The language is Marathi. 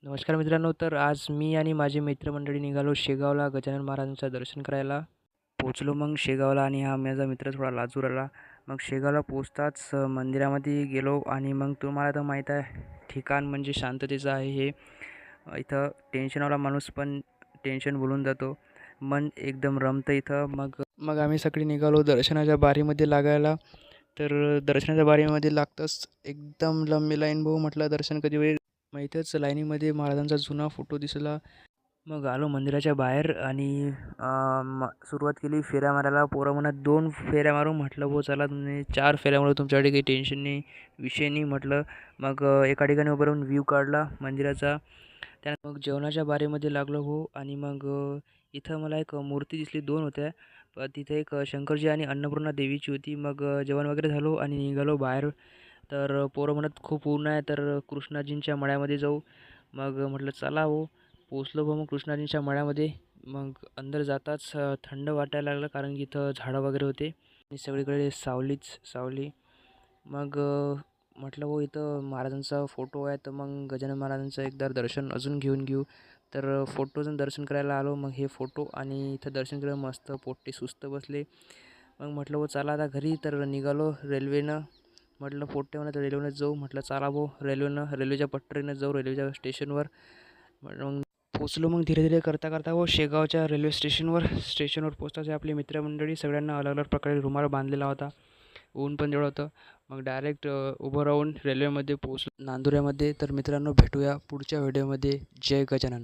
नमस्कार मित्रांनो. तर आज मी आणि माझी मित्रमंडळी निघालो शेगावला गजानन महाराजांचं दर्शन करायला. पोहोचलो मग शेगावला आणि हा माझा मित्र थोडा लाजूर आला. मग शेगावला पोहोचताच मंदिरामध्ये गेलो आणि मग तुम्हाला तर माहीत आहे ठिकाण म्हणजे शांततेचं आहे हे. इथं टेन्शनवाला माणूस पण टेन्शन भुलून जातो. मन एकदम रमतं इथं. मग मग आम्ही सगळे निघालो दर्शनाच्या बारीमध्ये लागायला. तर दर्शनाच्या बारीमध्ये लागताच एकदम लंबी लाईन. भाऊ म्हटलं दर्शन कधी होईल. मग इथेच लाईनीमध्ये महाराजांचा जुना फोटो दिसला. मग आलो मंदिराच्या बाहेर आणि सुरुवात केली फेऱ्या मारायला. पोरं म्हणत 2 फेऱ्या मारू. म्हटलं हो चला, तुम्ही 4 फेऱ्यामुळे तुमच्याकडे काही टेन्शन नाही, विषय नाही म्हटलं. मग एका ठिकाणी उभं राहून व्ह्यू काढला मंदिराचा. त्यानंतर मग जेवणाच्या बारीमध्ये लागलो हो. आणि मग इथं मला एक मूर्ती दिसली, 2 होत्या. तिथे एक शंकरजी आणि अन्नपूर्णा देवीची होती. मग जेवण वगैरे झालो आणि निघालो बाहेर. तर पोरं म्हणत खूप ऊन आहे, तर कृष्णाजींच्या मळ्यामध्ये जाऊ. मग म्हटलं चला हो. पोचलो मग कृष्णाजींच्या मळ्यामध्ये. मग अंदर जाताच थंड वाटायला लागलं, कारण की इथं झाडं वगैरे होते आणि सगळीकडे सावलीच सावली. मग म्हटलं हो इथं महाराजांचा फोटो आहे, तर मग गजानन महाराजांचं एकदा दर्शन अजून घेऊन घेऊ. तर फोटोचं दर्शन करायला आलो. मग हे फोटो आणि इथं दर्शन केलं. मस्त पोट्टे सुस्त बसले. मग म्हटलं हो चला आता घरी. तर निघालो रेल्वेनं. म्हटलं पोट्टे म्हणत रेल्वेनंच जाऊ. म्हटलं चला भाऊ रेल्वेनं, रेल्वेच्या पटरीनं जाऊ, रेल्वेच्या स्टेशनवर. मग पोचलो. मग धीरे धीरे करता करता हो शेगावच्या रेल्वे स्टेशनवर पोचताच आपली मित्रमंडळी सगळ्यांना अलग अलग प्रकारे रुमाल बांधलेला होता. ऊन पण तेवढं होतं. मग डायरेक्ट उभं राहून रेल्वेमध्ये पोचलो नांदुऱ्यामध्ये. तर मित्रांनो भेटूया पुढच्या व्हिडिओमध्ये. जय गजानन.